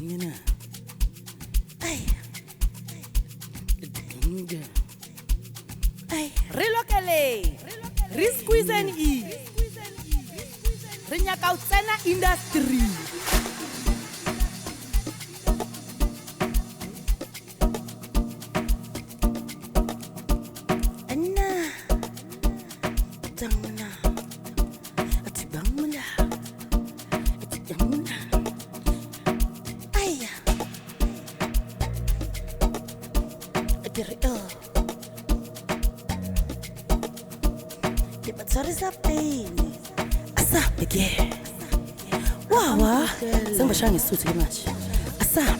Dingina. Ay. Dinga. Ay. Relocale. Risqueeze and E. Rinyakautsena industry. Anna. Tangna. Thubang Molao. Tangna. Ay. Adere. Sorry, pain. Asap again. Wow, sangibashanga isithuthi ke manje. Asap.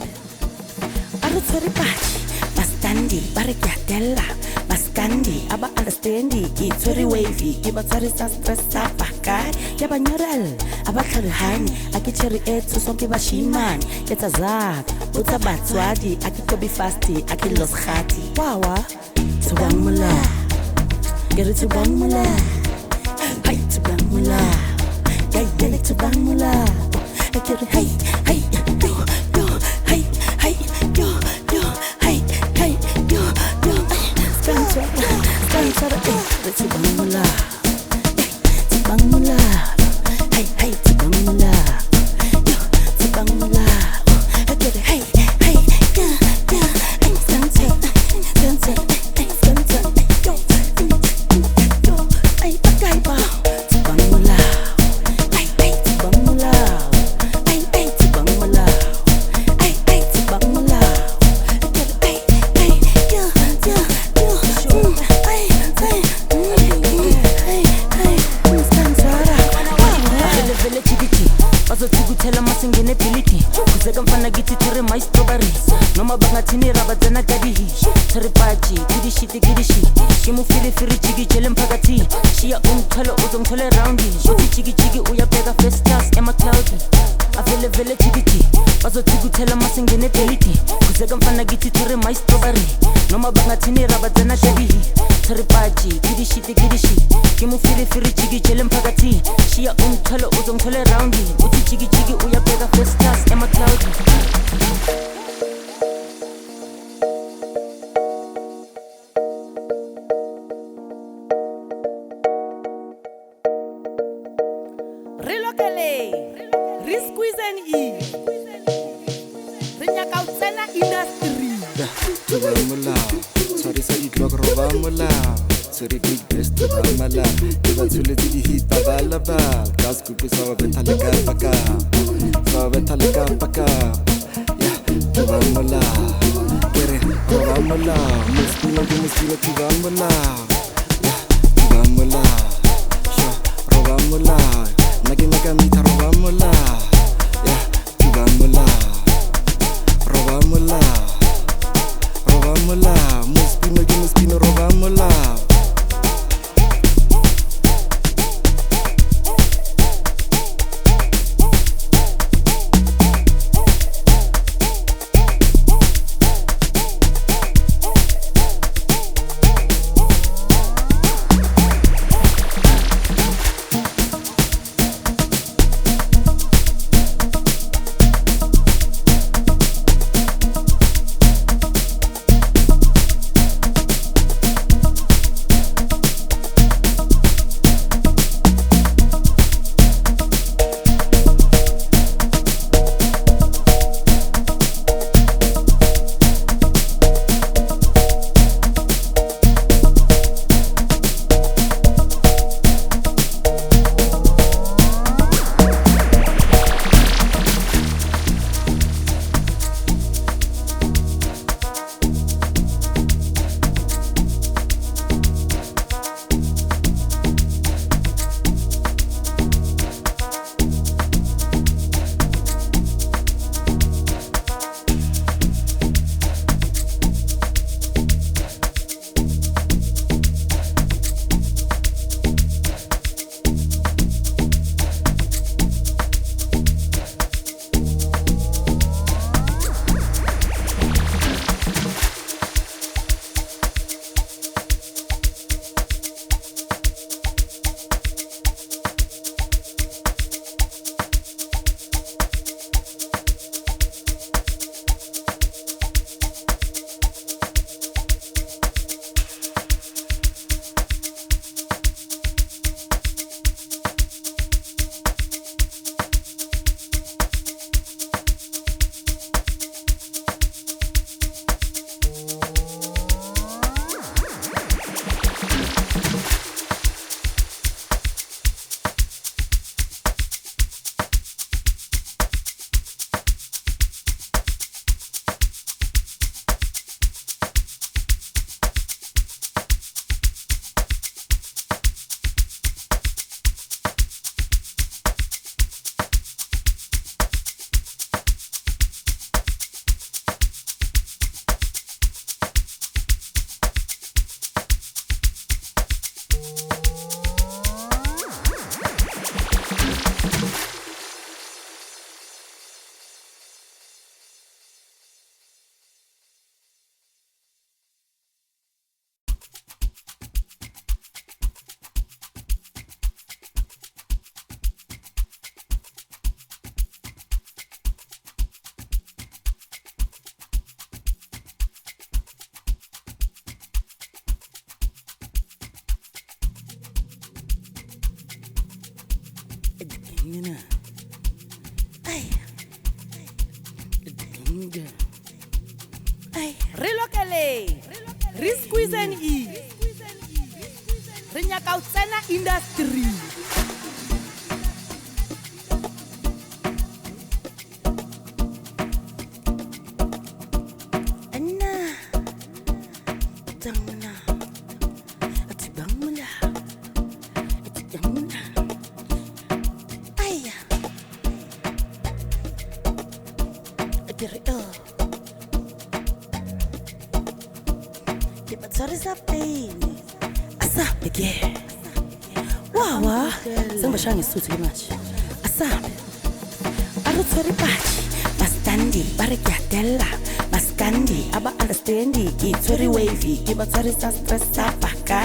Aruthori bathi, bastandi, barikadella, baskandi, aba understandi, itsori wavy, ibatsari sa stress sapakai, yabanyoral, abakhali akitsheri ethu sonke bashimani, yetazak, utsabatswadi, akikobi fasti, akilos khati. Wow, Thubang Molao. Get it Thubang Molao. Hey, Thubang Molao. Yeah, get it Thubang Molao. I get it, hey, hey, yo, yo, hey, hey, yo, yo, hey, hey, yo, yo. Stand it, Thubang Molao. Thubang Molao. Hey, hey, Thubang Molao. Yo, Thubang Molao. I get it, hey, hey, yeah, yeah. Hey, stand it, hey, stand it, yo. Ay, bagay ba? Thubang Molao. Ay, Thubang Molao. Ay, Thubang Molao. Ay, Thubang Molao. Ay, yo, yo, yo. Ay, Mskanzara. Vele chikiti bazothikuthela masingene ability kuzeka mfana githi tire Myztro noma bangathini rabatsena kadihi tripachi kidishi kimufiri chiki jele mphakathi shiya umthwalo uzongithole round uthi chiki uyabheka first class cloud vele chikiti bazothikuthela masingene ability kuzeka mfana githi tire Myztro noma bangathini rabatsena kadihi tripachi kidishi kimufiri chiki jele mphakathi shiya umthwalo uzongithole round uthi chiki uyabheka first class cloud. Relocale. Risqueeze and E. Rinyakautsena industry. Thubang Molao. Sorry sa itlog Thubang Molao. Sorry big best Thubang Molao. Diba tuletse di hit babalaba. Gas kuku sawa betaleka paka. Sawa betaleka paka. Yeah, Thubang Molao. Kere Thubang Molao. Muspino Thubang Molao. Yeah, Thubang Molao. Sure, Thubang Molao. Nagi mita Thubang Molao. Yeah, Thubang Molao. Thubang Molao. Thubang Molao. Muspino Thubang Molao. Dingina. Ay. Dinga. Ay, relocale. Re squeezing e. Re nyaka o tsena industry. Anna. Dangna. Thubang Molao. Dangna. Ay. Adiri Sorry sa pain. Asabe ke. Wawa. Samba shangi suthi ke manje. Asabe. Arutsori pachi. Bastandi. Barikyatella. Baskandi. Aba understandi. Ki tsori wavy. Ki batsori sa stress sa pakari.